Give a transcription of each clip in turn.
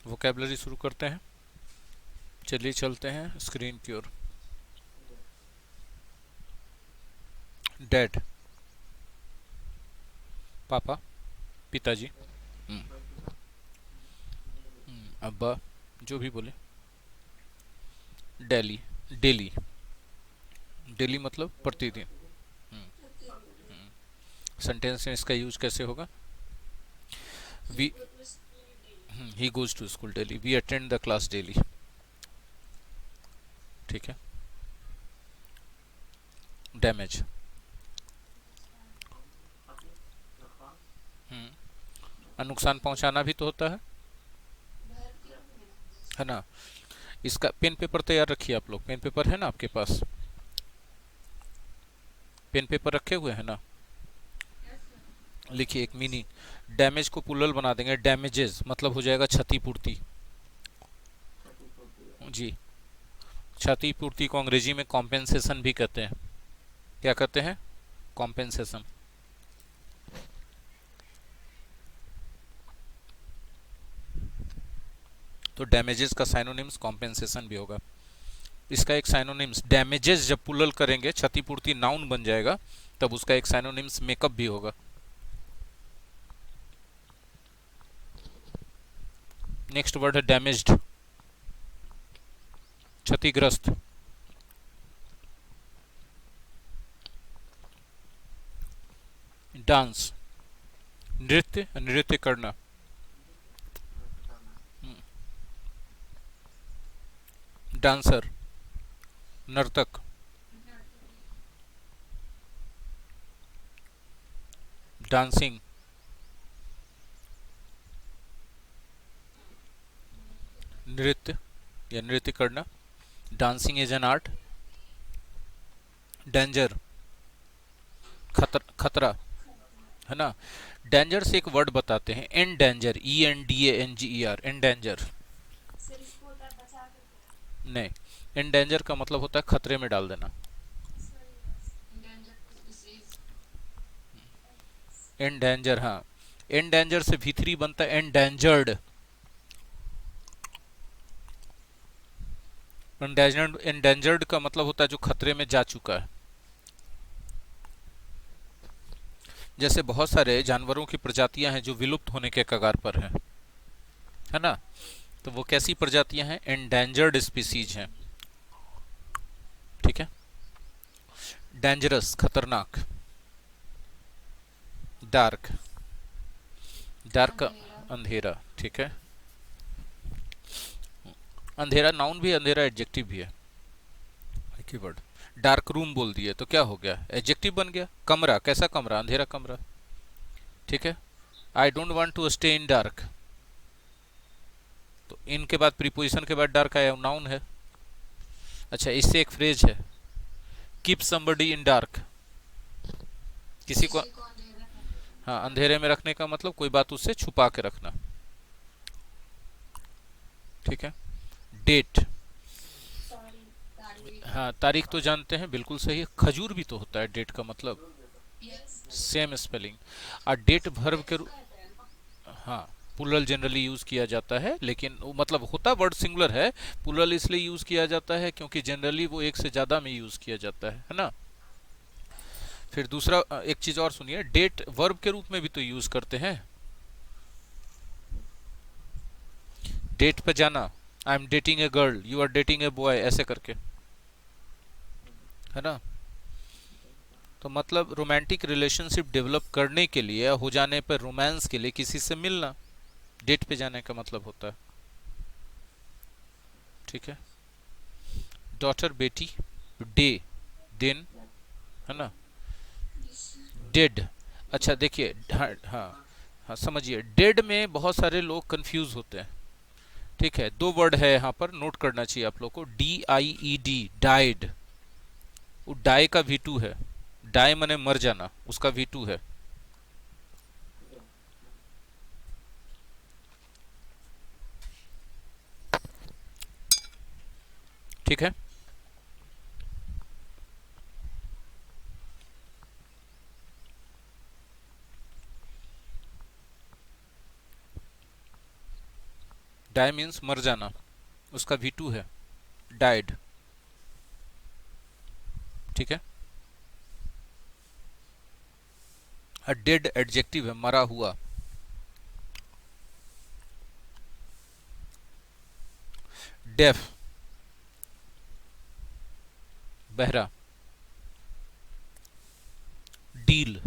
Vocabulary शुरू करते हैं। चलिए चलते हैं स्क्रीन की ओर। डैड, पापा, पिताजी। हम्म, अब्बा, जो भी बोले। डेली, डेली, डेली मतलब प्रतिदिन। सेंटेंस में इसका यूज कैसे होगा? We he goes to school daily, we attend the class daily. ठीक है। डैमेज, नुकसान पहुंचाना भी तो होता है ना। इसका पेन पेपर तैयार रखिए आप लोग। पेन पेपर है ना आपके पास? पेन पेपर रखे हुए हैं ना? लिखिए एक मीनिंग। डैमेज को पुलल बना देंगे, डैमेजेस मतलब हो जाएगा क्षतिपूर्ति। जी, क्षतिपूर्ति को अंग्रेजी में कॉम्पेंसेशन भी कहते हैं। क्या कहते हैं? कॉम्पेंसेशन। तो डैमेजेस का साइनोनिम्स कॉम्पेंसेशन भी होगा। इसका एक साइनोनिम्स, डैमेजेस जब पुलल करेंगे क्षतिपूर्ति नाउन बन जाएगा, तब उसका एक साइनोनिम्स मेकअप भी होगा। नेक्स्ट वर्ड है डैमेज्ड, क्षतिग्रस्त। डांस, नृत्य, नृत्य करना। डांसर, नर्तक। डांसिंग, नृत्य या नृत्य करना। Dancing is an art. Danger, खतरा, है ना। डेंजर से एक वर्ड बताते हैं, endanger, ENDANGER, endanger. नहीं, इन डेंजर का मतलब होता है खतरे में डाल देना। इन डेंजर, हाँ। इन डेंजर से V3 बनता है एंडेंजर्ड। एंडेंजर्ड का मतलब होता है जो खतरे में जा चुका है। जैसे बहुत सारे जानवरों की प्रजातियां हैं जो विलुप्त होने के कगार पर हैं, है ना। तो वो कैसी प्रजातियां हैं? एंडेंजर्ड स्पीसीज हैं। ठीक है। डेंजरस, खतरनाक। डार्क, डार्क, अंधेरा। ठीक है। अंधेरा नाउन भी, अंधेरा एडजेक्टिव भी है। एक ही वर्ड। डार्क रूम बोल दिए तो क्या हो गया? एडजेक्टिव बन गया। कमरा, कैसा कमरा? अंधेरा कमरा। ठीक है। I don't want to stay in dark, तो इन के बाद प्रीपोजिशन के बाद डार्क आया, नाउन है। अच्छा, इससे एक फ्रेज है, कीप समबडी इन डार्क। किसी को, हाँ, अंधेरे में रखने का मतलब कोई बात उससे छुपा के रखना। ठीक है। डेट, हाँ, तारीख तो जानते हैं, बिल्कुल सही है। खजूर भी तो होता है डेट का मतलब, सेम स्पेलिंग। और डेट वर्ब के हाँ, प्लूरल जनरली यूज किया जाता है, लेकिन वो मतलब होता वर्ड सिंगुलर है। प्लूरल इसलिए यूज किया जाता है क्योंकि जनरली वो एक से ज्यादा में यूज किया जाता है ना। फिर दूसरा एक चीज और सुनिए, डेट वर्ब के रूप में भी तो यूज करते हैं। डेट पे जाना, I am dating a girl, you are dating a boy, ऐसे करके, है ना। तो मतलब रोमांटिक रिलेशनशिप डेवलप करने के लिए, हो जाने पर रोमांस के लिए किसी से मिलना, डेट पे जाने का मतलब होता है। ठीक है। डॉटर, बेटी। डे, दिन, है ना। डेड, अच्छा देखिए, हाँ हाँ, हाँ समझिए, डेड में बहुत सारे लोग कंफ्यूज होते हैं। ठीक है, दो वर्ड है यहाँ पर, नोट करना चाहिए आप लोग को। DIED, died. वो डाई का V2 है। डाई मने मर जाना, उसका V2 है। ठीक है। डाई मीन्स मर जाना, उसका V2 है, डाइड। ठीक है। डेड एडजेक्टिव है, मरा हुआ। डेफ, बहरा। डील,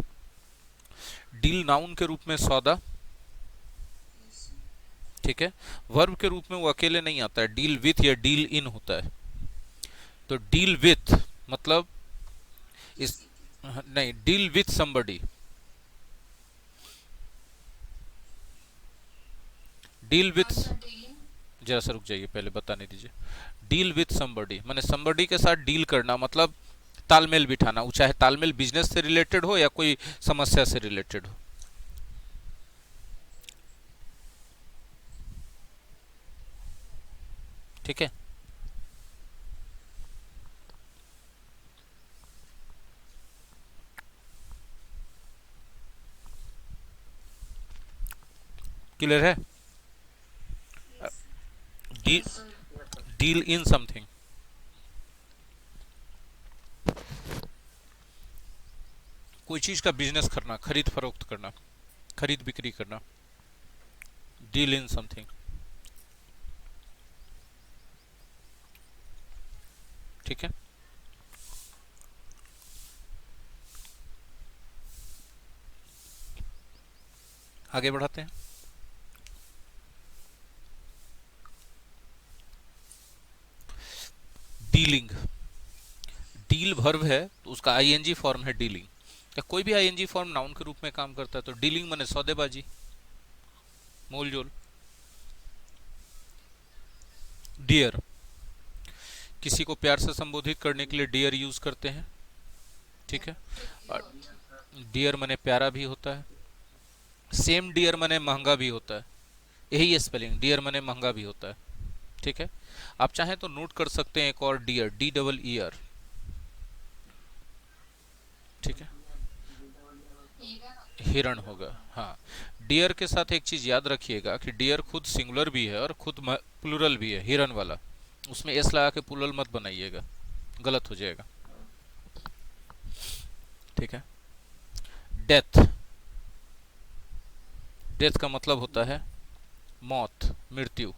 डील नाउन के रूप में सौदा। ठीक है। वर्ब के रूप में वो अकेले नहीं आता है, डील विथ या डील इन होता है। तो डील विथ मतलब इस, नहीं, deal with somebody, deal with, जरा सा रुक जाइए, पहले बताने दीजिए। डील विथ समबडी माने समबडी के साथ डील करना, मतलब तालमेल बिठाना, वो चाहे तालमेल बिजनेस से रिलेटेड हो या कोई समस्या से रिलेटेड हो। ठीक है। क्लियर है। डील इन समथिंग, कोई चीज का बिजनेस करना, खरीद फरोख्त करना, खरीद बिक्री करना, डील इन समथिंग। ठीक है। आगे बढ़ाते हैं। डीलिंग, डील वर्ब है तो उसका आईएनजी फॉर्म है डीलिंग, या कोई भी आईएनजी फॉर्म नाउन के रूप में काम करता है। तो डीलिंग माने सौदेबाजी, मोल जोल। डियर, किसी को प्यार से संबोधित करने के लिए डियर यूज करते हैं। ठीक है। और डियर माने प्यारा भी होता है, सेम डियर माने महंगा भी होता है, यही है स्पेलिंग, डियर माने महंगा भी होता है। ठीक है। आप चाहें तो नोट कर सकते हैं एक और डियर, DEER। ठीक है। हिरण होगा, हाँ। डियर के साथ एक चीज याद रखिएगा कि डियर खुद सिंगुलर भी है और खुद प्लूरल भी है, हिरण वाला। उसमें एस लगा के प्लूरल मत बनाइएगा, गलत हो जाएगा। ठीक है। डेथ, डेथ का मतलब होता है मौत, मृत्यु,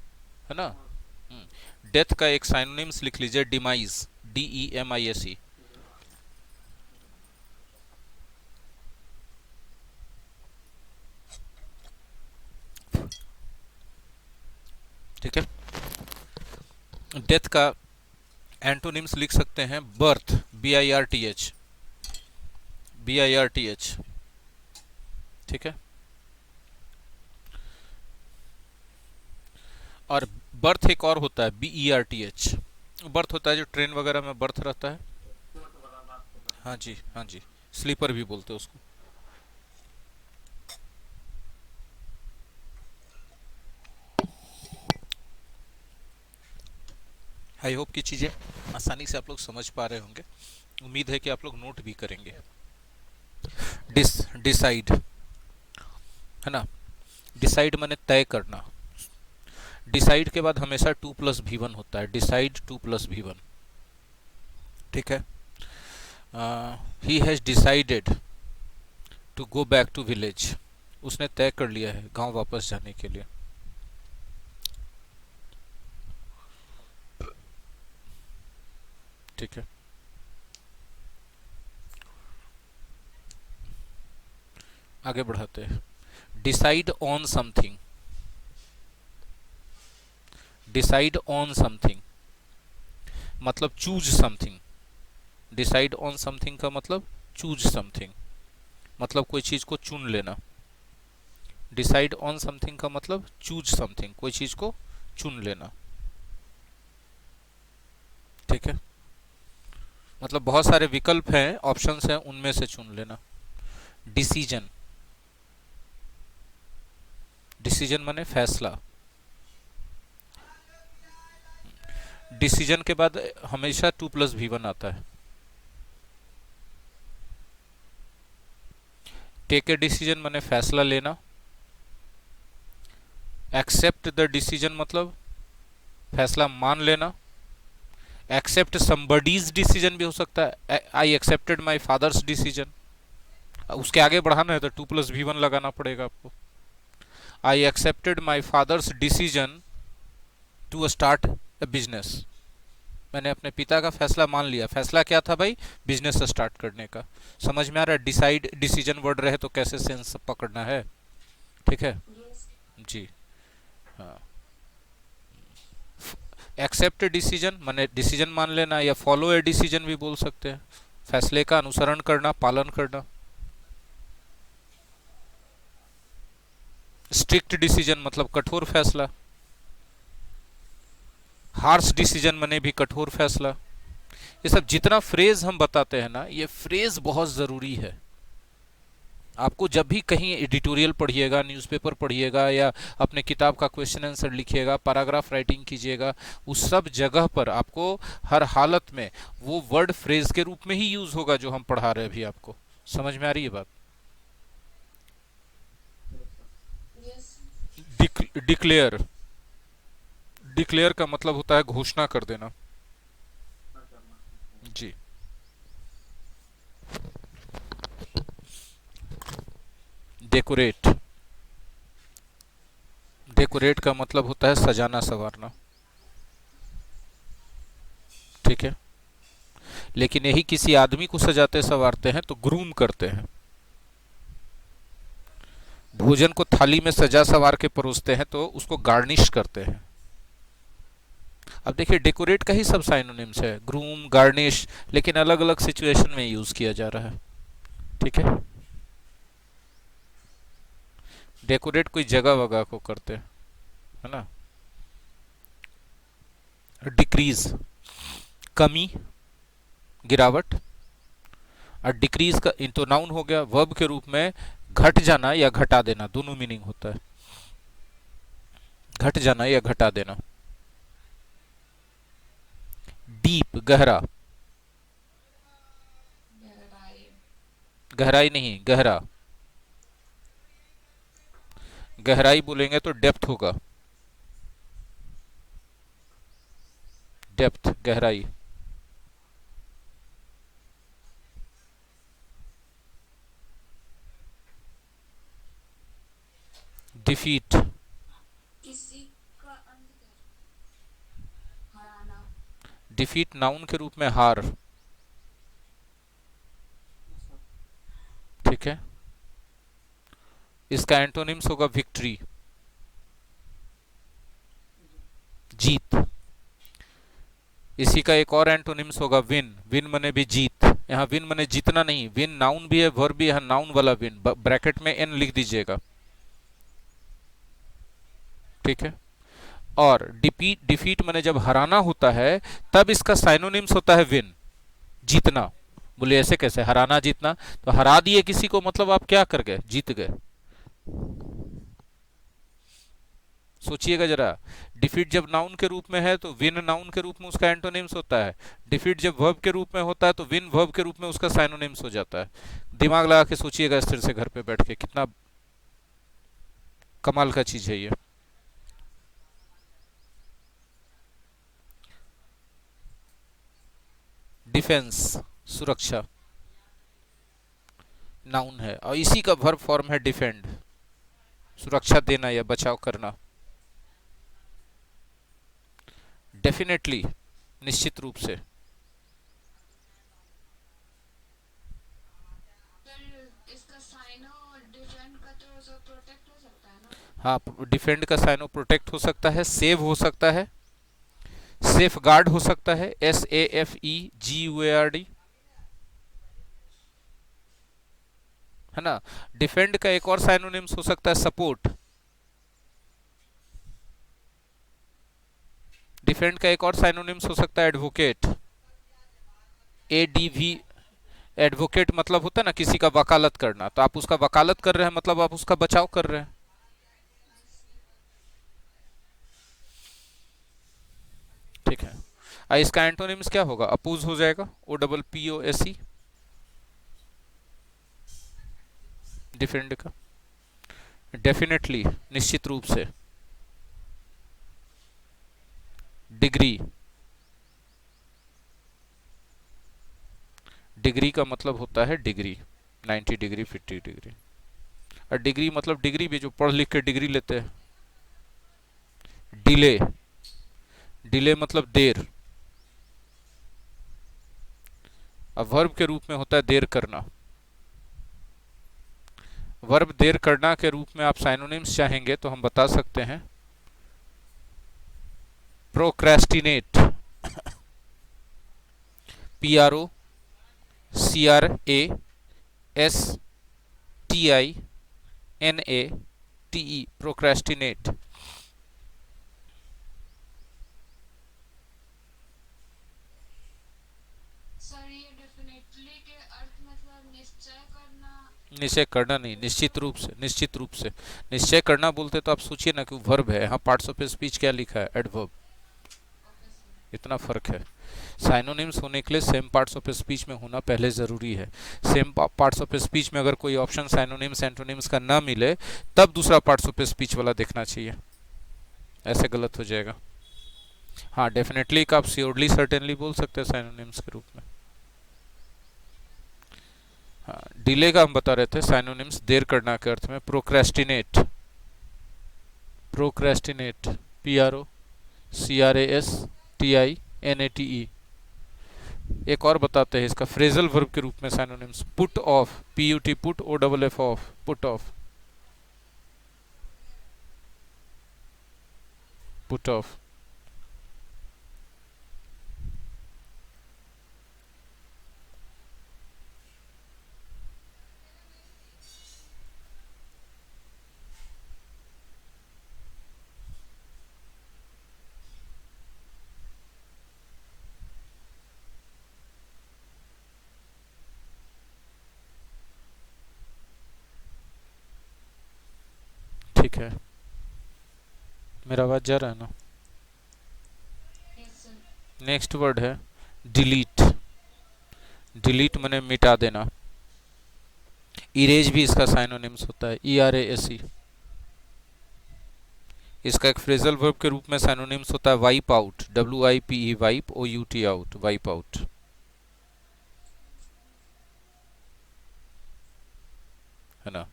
है ना। डेथ का एक साइनोनिम्स लिख लीजिए, डिमाइज, DEMISE। ठीक है। डेथ का एंटोनिम्स लिख सकते हैं, बर्थ, BIRTH, BIRTH। ठीक है। और बर्थ एक और होता है, BERTH। बर्थ होता है जो ट्रेन वगैरह में बर्थ रहता है। हाँ जी, हाँ जी, स्लीपर भी बोलते हैं उसको। आई होप की चीज़ें आसानी से आप लोग समझ पा रहे होंगे, उम्मीद है कि आप लोग नोट भी करेंगे। डिसाइड, है ना। डिसाइड माने तय करना। डिसाइड के बाद हमेशा 2+V1 होता है, डिसाइड 2+V1। ठीक है। He has decided to go back to village, उसने तय कर लिया है गांव वापस जाने के लिए। ठीक है। आगे बढ़ाते हैं। Decide on something, decide on something मतलब choose something. Decide on something का मतलब चूज समथिंग, मतलब कोई चीज को चुन लेना। डिसाइड ऑन समथिंग का मतलब चूज समथिंग, कोई चीज को चुन लेना। ठीक है। मतलब बहुत सारे विकल्प हैं, ऑप्शंस हैं, उनमें से चुन लेना। डिसीजन, डिसीजन माने फैसला। डिसीजन के बाद हमेशा 2+V1 आता है। टेक ए डिसीजन माने फैसला लेना। एक्सेप्ट द डिसीजन मतलब फैसला मान लेना। एक्सेप्ट समबडीज डिसीजन भी हो सकता है, I accepted my father's decision. उसके आगे बढ़ाना है तो 2+V1 लगाना पड़ेगा आपको। I accepted my father's decision to start a business. मैंने अपने पिता का फैसला मान लिया। फैसला क्या था भाई? बिजनेस स्टार्ट करने का। समझ में आ रहा है? डिसाइड डिसीजन वर्ड रहे तो कैसे सेंस पकड़ना है। ठीक है जी। हाँ, एक्सेप्ट डिसीजन माने डिसीजन मान लेना, या फॉलो ए डिसीजन भी बोल सकते हैं, फैसले का अनुसरण करना, पालन करना। स्ट्रिक्ट डिसीजन मतलब कठोर फैसला। हार्श डिसीजन माने भी कठोर फैसला। ये सब जितना फ्रेज हम बताते हैं ना, ये फ्रेज बहुत ज़रूरी है। आपको जब भी कहीं एडिटोरियल पढ़िएगा, न्यूज़पेपर पढ़िएगा, या अपने किताब का क्वेश्चन आंसर लिखिएगा, पैराग्राफ राइटिंग कीजिएगा, उस सब जगह पर आपको हर हालत में वो वर्ड फ्रेज के रूप में ही यूज होगा जो हम पढ़ा रहे हैं अभी आपको। समझ में आ रही है बात? डिक्लेयर, डिक्लेयर का मतलब होता है घोषणा कर देना जी। डेकोरेट, डेकोरेट का मतलब होता है सजाना संवारना। ठीक है, लेकिन यही किसी आदमी को सजाते संवारते हैं तो ग्रूम करते हैं। भोजन को थाली में सजा संवार के परोसते हैं तो उसको गार्निश करते हैं। अब देखिए, डेकोरेट का ही सब साइनोनिम्स है, ग्रूम, गार्निश, लेकिन अलग अलग सिचुएशन में यूज किया जा रहा है। ठीक है, डेकोरेट कोई जगह वगह को करते हैं, है ना। डिक्रीज, कमी, गिरावट। और डिक्रीज का इंटो नाउन हो गया, वर्ब के रूप में घट जाना या घटा देना, दोनों मीनिंग होता है। घट जाना या घटा देना। डीप, गहरा, गहराई नहीं, गहरा। गहराई बोलेंगे तो डेप्थ होगा, डेप्थ, गहराई। डिफीट, डिफीट नाउन के रूप में हार। ठीक है, इसका एंटोनिम्स होगा विक्ट्री, जीत। इसी का एक और एंटोनिम्स होगा विन, विन मने भी जीत। यहाँ विन मने जीतना नहीं, विन नाउन भी है, वर्ब भी है, नाउन वाला विन, ब्रैकेट में एन लिख दीजिएगा। ठीक है, और डिफीट, डिफीट मने जब हराना होता है तब इसका साइनोनिम्स होता है विन, जीतना। बोले ऐसे कैसे, हराना जीतना? तो हरा दिए किसी को मतलब आप क्या कर गए? जीत गए। सोचिएगा जरा, डिफीट जब नाउन के रूप में है तो विन नाउन के रूप में उसका एंटोनिम्स होता है। डिफीट जब वर्ब के रूप में होता है तो विन वर्ब के रूप में उसका साइनोनिम्स हो जाता है। दिमाग लगा के सोचिएगा स्थिर से घर पे बैठ के, कितना कमाल का चीज है ये। डिफेंस, सुरक्षा, नाउन है, और इसी का वर्ब फॉर्म है डिफेंड, सुरक्षा देना या बचाव करना। डेफिनेटली, निश्चित रूप से। हाँ, डिफेंड का साइनो प्रोटेक्ट हो सकता है, सेव हो सकता है, सेफ गार्ड हो सकता है, SAFEGUARD, है ना। डिफेंड का एक और साइनोनिम्स हो सकता है सपोर्ट। डिफेंड का एक और साइनोनिम्स हो सकता है एडवोकेट, ADV। एडवोकेट मतलब होता है ना किसी का वकालत करना, तो आप उसका वकालत कर रहे हैं मतलब आप उसका बचाव कर रहे हैं। ठीक है, इसका एंटोनिम्स क्या होगा? अपोज हो जाएगा, OPPOSE, डिफेंड का। डेफिनेटली, निश्चित रूप से। डिग्री, डिग्री का मतलब होता है डिग्री, 90 डिग्री 50 डिग्री। और डिग्री मतलब डिग्री भी जो पढ़ लिख के डिग्री लेते हैं। डिले, डिले मतलब देर। अब वर्ब के रूप में होता है देर करना। वर्ब देर करना के रूप में आप साइनोनिम्स चाहेंगे तो हम बता सकते हैं प्रोक्रेस्टिनेट, PROCRASTINATE, प्रोक्रेस्टिनेट। सर ये डेफिनेटली के अर्थ मतलब निश्चय करना। निश्चय करना नहीं, निश्चित रूप से, निश्चित रूप से। निश्चय करना बोलते तो आप सोचिए ना कि वो वर्ब है, यहाँ पार्ट्स ऑफ स्पीच क्या लिखा है, एडवर्ब। Okay sir. इतना फर्क है। साइनोनिम्स होने के लिए सेम पार्ट्स ऑफ स्पीच में होना पहले ज़रूरी है। सेम पार्ट्स ऑफ स्पीच में अगर कोई ऑप्शन साइनोनिम्स एंटोनिम्स का ना मिले तब दूसरा पार्ट्स ऑफ स्पीच वाला देखना चाहिए, ऐसे गलत हो जाएगा। हाँ, डेफिनेटली का आप श्योरली सर्टेनली बोल सकते हैं साइनोनिम्स के रूप में। हाँ, डिले का हम बता रहे थे साइनोनिम्स देर करना के अर्थ में प्रोक्रेस्टिनेट, प्रोक्रेस्टिनेट, PROCRASTINATE। एक और बताते हैं इसका फ्रेजल वर्ब के रूप में synonyms, put off, PUT put, OFF of, put off, put off. ठीक है, मेरा आवाज जा रहा है ना? Yes sir. नेक्स्ट वर्ड है डिलीट। डिलीट माने मिटा देना। इरेज भी इसका साइनोनिम्स होता है, ERASE। इसका एक फ्रेजल वर्ब के रूप में साइनोनिम्स होता है wipe out, WIPE, wipe, OUT out, wipe out, है ना।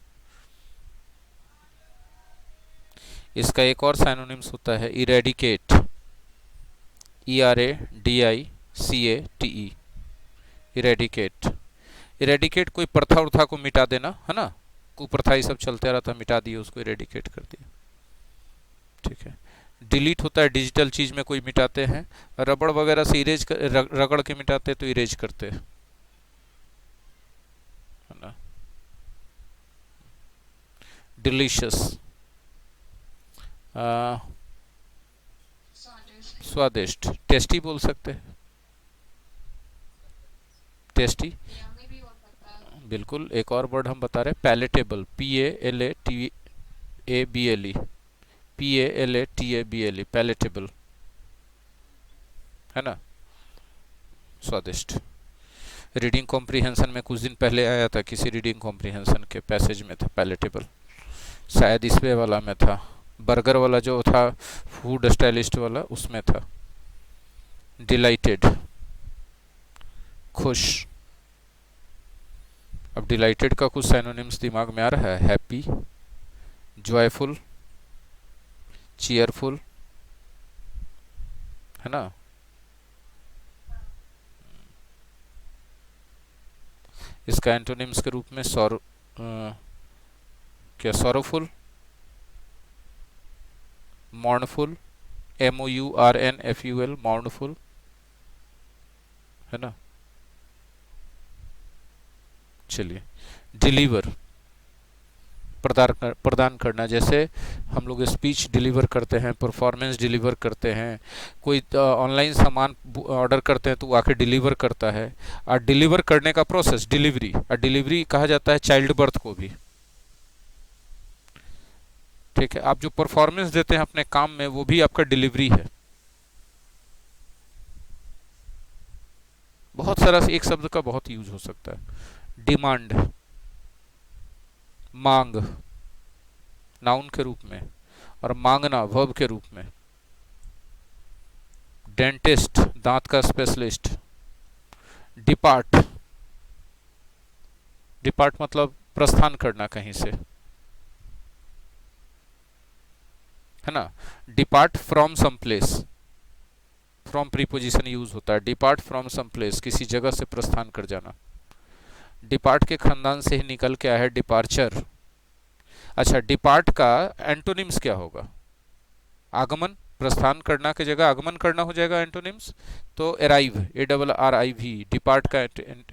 इसका एक और साइनोनिम्स होता है इरेडिकेट, ERADICATE, इरेडिकेट। इरेडिकेट कोई प्रथा उर्था को मिटा देना, है ना। कुप्रथा ये सब चलते रहता, मिटा दिए उसको, इरेडिकेट कर दिया। ठीक है। डिलीट होता है डिजिटल चीज में कोई मिटाते हैं, रबड़ वगैरह से इरेज रगड़ के मिटाते तो इरेज करते हैं, है ना। डिलीशियस, स्वादिष्ट। स्वादिष्ट, टेस्टी बोल सकते हैं, टेस्टी। यम्मी भी हो सकता है। बिल्कुल। एक और वर्ड हम बता रहे हैं पैलेटेबल, PALATABLE, PALATABLE, पैलेटेबल, है ना, स्वादिष्ट। रीडिंग कॉम्प्रिहेंशन में कुछ दिन पहले आया था, किसी रीडिंग कॉम्प्रिहेंशन के पैसेज में था पैलेटेबल, शायद इसवे वाला में था, बर्गर वाला जो था फूड स्टाइलिस्ट वाला उसमें था। डिलाइटेड, खुश। अब डिलाइटेड का कुछ साइनोनिम्स दिमाग में आ रहा है, हैप्पी, जॉयफुल, चीयरफुल, है ना। इसका एंटोनिम्स के रूप में क्या, सॉरोफुल, मॉर्नफुल, MOURNFUL, मॉर्नफुल, है ना। चलिए, डिलीवर, प्रदान करना। जैसे हम लोग स्पीच डिलीवर करते हैं, परफॉर्मेंस डिलीवर करते हैं, कोई ऑनलाइन सामान ऑर्डर करते हैं तो वो आके डिलीवर करता है। और डिलीवर करने का प्रोसेस डिलीवरी, और डिलीवरी कहा जाता है चाइल्ड बर्थ को भी। ठीक है। आप जो परफॉर्मेंस देते हैं अपने काम में वो भी आपका डिलीवरी है। बहुत सारा एक शब्द का बहुत यूज हो सकता है। डिमांड, मांग, नाउन के रूप में, और मांगना वर्ब के रूप में। डेंटिस्ट, दांत का स्पेशलिस्ट। डिपार्ट, डिपार्ट मतलब प्रस्थान करना कहीं से, है ना। Depart from some place, from preposition use होता है। डिपार्ट फ्रॉम सम प्लेस, किसी जगह से प्रस्थान कर जाना। डिपार्ट के खानदान से ही निकल के आया है डिपार्चर। अच्छा, डिपार्ट का एंटोनिम्स क्या होगा? आगमन, प्रस्थान करना की जगह आगमन करना हो जाएगा एंटोनिम्स। तो अराइव, ARRIV, डिपार्ट का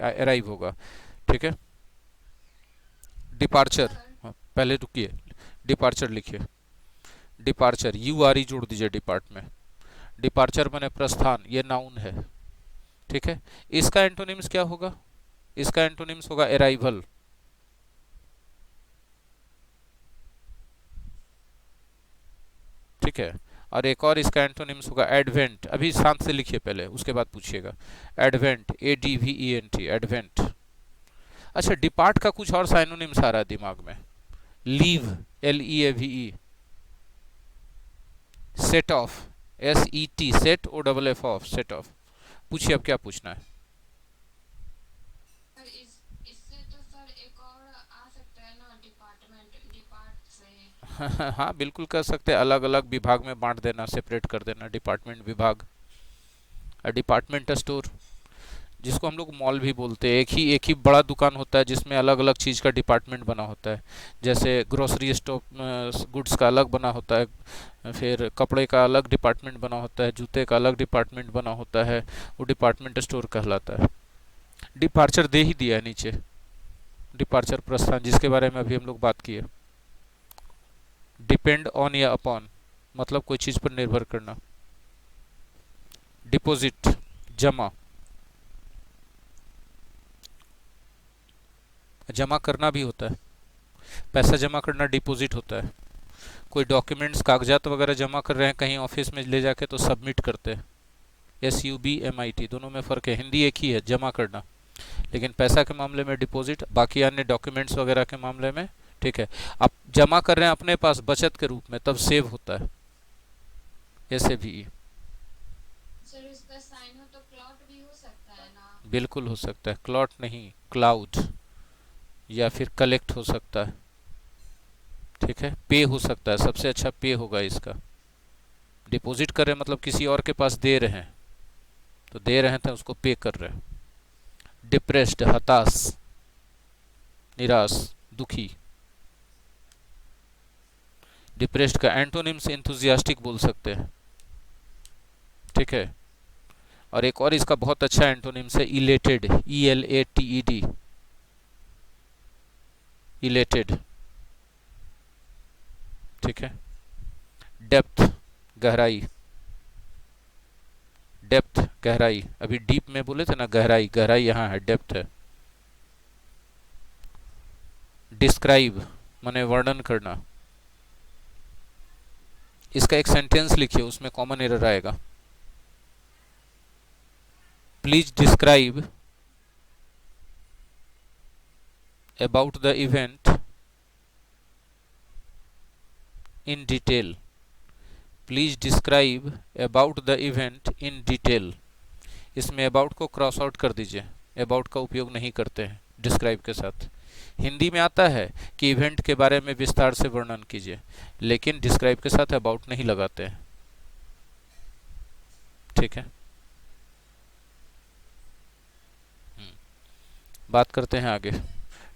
अराइव होगा। ठीक है। Departure, sir. पहले रुकिए, डिपार्चर लिखिए। डिपार्चर, URE जोड़ दीजिए डिपार्ट में। डिपार्चर माने प्रस्थान, ये नाउन है। ठीक है। इसका एंटोनिम्स क्या होगा? इसका एंटोनिम्स होगा अराइवल। ठीक है। और एक और इसका एंटोनिम्स होगा एडवेंट। अभी शांत से लिखिए पहले, उसके बाद पूछिएगा। Advent, ADVENT, advent. अच्छा, डिपार्ट का कुछ और साइनोनिम्स आ रहा है दिमाग में। Leave, LEAVE। Set of, SET, set OFF of, set of. पूछिए अब क्या पूछना है। सर इस इससे तो सर एक और आ सकता है ना, डिपार्टमेंट, डिपार्ट से। हाँ बिल्कुल कर सकते हैं, अलग अलग विभाग में बांट देना, सेपरेट कर देना, डिपार्टमेंट, विभाग। डिपार्टमेंट स्टोर, जिसको हम लोग मॉल भी बोलते हैं, एक ही बड़ा दुकान होता है जिसमें अलग अलग चीज़ का डिपार्टमेंट बना होता है। जैसे ग्रोसरी स्टोर, गुड्स का अलग बना होता है, फिर कपड़े का अलग डिपार्टमेंट बना होता है, जूते का अलग डिपार्टमेंट बना होता है, वो डिपार्टमेंट स्टोर कहलाता है। डिपार्चर दे ही दिया है नीचे, डिपार्चर प्रस्थान, जिसके बारे में अभी हम लोग बात किए। डिपेंड ऑन या अपॉन, मतलब कोई चीज़ पर निर्भर करना। डिपॉजिट, जमा, जमा करना भी होता है। पैसा जमा करना डिपॉजिट होता है। कोई डॉक्यूमेंट्स, कागजात वगैरह जमा कर रहे हैं कहीं ऑफिस में ले जाके, तो सबमिट करते हैं। SUBMIT, दोनों में फ़र्क है, हिंदी एक ही है, जमा करना। लेकिन पैसा के मामले में डिपॉजिट, बाकी अन्य डॉक्यूमेंट्स वगैरह के मामले में, ठीक है, आप जमा कर रहे हैं अपने पास बचत के रूप में, तब सेव होता है, ऐसे भी। सर इसका साइन हो तो क्लॉट भी हो सकता है ना। बिल्कुल हो सकता है, क्लॉट नहीं, क्लाउड, या फिर कलेक्ट हो सकता है। ठीक है। पे हो सकता है, सबसे अच्छा पे होगा इसका। डिपॉजिट कर रहे हैं मतलब किसी और के पास दे रहे हैं, तो दे रहे हैं तो उसको पे कर रहे हैं। डिप्रेस्ड, हताश, निराश, दुखी। डिप्रेस्ड का एंटोनिम्स एंथुजियास्टिक बोल सकते हैं। ठीक है। और एक और इसका बहुत अच्छा एंटोनिम्स है इलेटेड, ELATED, इलेटेड। ठीक है। डेप्थ, गहराई, डेप्थ गहराई, अभी डीप में बोले थे ना, गहराई, गहराई यहाँ है, डेप्थ है। डिस्क्राइब माने वर्णन करना। इसका एक सेंटेंस लिखिए, उसमें कॉमन एरर आएगा। Please describe about the event in detail. Please describe about the event in detail. इसमें अबाउट को क्रॉस आउट कर दीजिए, अबाउट का उपयोग नहीं करते हैं डिस्क्राइब के साथ। हिंदी में आता है कि इवेंट के बारे में विस्तार से वर्णन कीजिए, लेकिन डिस्क्राइब के साथ अबाउट नहीं लगाते हैं। ठीक है। बात करते हैं आगे,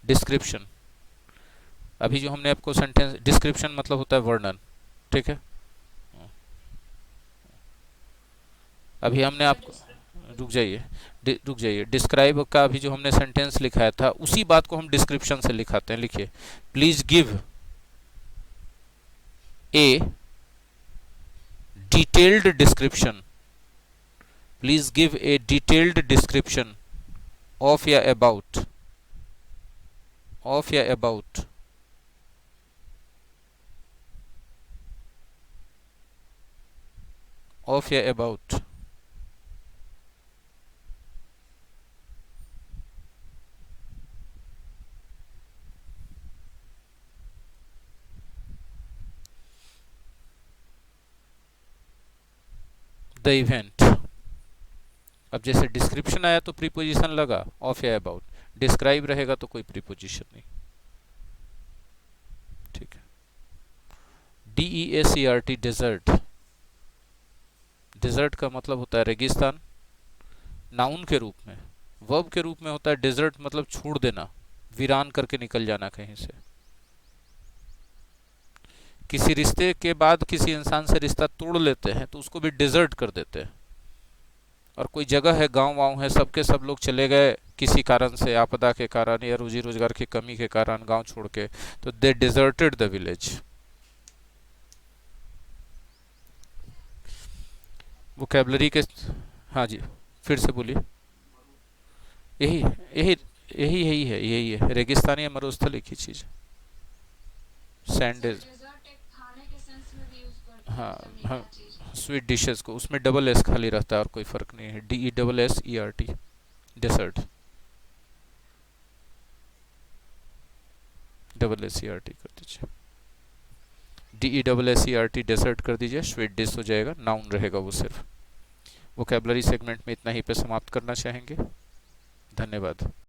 डिस्क्रिप्शन। अभी जो हमने आपको सेंटेंस, डिस्क्रिप्शन मतलब होता है वर्णन। ठीक है। अभी हमने सर आपको, डिस्क्रिप्टिव। रुक जाइए, रुक जाइए, डिस्क्राइब का अभी जो हमने सेंटेंस लिखाया था, उसी बात को हम डिस्क्रिप्शन से लिखाते हैं। लिखिए, please give a detailed description. Please give a detailed description of या अबाउट, ऑफ या अबाउट, ऑफ या अबाउट। द इवेंट, अब जैसे डिस्क्रिप्शन आया तो प्रीपोजिशन लगा, ऑफ या अबाउट। डिस्क्राइब रहेगा तो कोई प्रीपोजिशन नहीं। ठीक है। DESERT, desert. डेजर्ट का मतलब होता है रेगिस्तान, नाउन के रूप में। वर्ब के रूप में होता है डेजर्ट, मतलब छोड़ देना, वीरान करके निकल जाना कहीं से। किसी रिश्ते के बाद किसी इंसान से रिश्ता तोड़ लेते हैं तो उसको भी डेजर्ट कर देते हैं। और कोई जगह है, गांव वाँव है, सबके सब लोग चले गए किसी कारण से, आपदा के कारण या रोजी रोजगार की कमी के कारण गांव छोड़ के, तो दे डिजर्टेड द विलेज। वोकेबलरी के, हाँ जी, फिर से बोलिए। यही यही यही है रेगिस्तानी या मरुस्थल एक ही चीज। Sir sand. डेजर्ट एक खाने के सेंस में भी यूज करते हैं, हाँ मतलब हाँ, मीठा चीज। स्वीट डिशेस को, उसमें डबल एस खाली रहता है और कोई फर्क नहीं है, DESSERT, डेसर्ट। DESSERT कर दीजिए, DESSERT डेसर्ट कर दीजिए, स्वीट डिश हो जाएगा, नाउन रहेगा वो सिर्फ। वोकेबलरी सेगमेंट में इतना ही पे समाप्त करना चाहेंगे। धन्यवाद।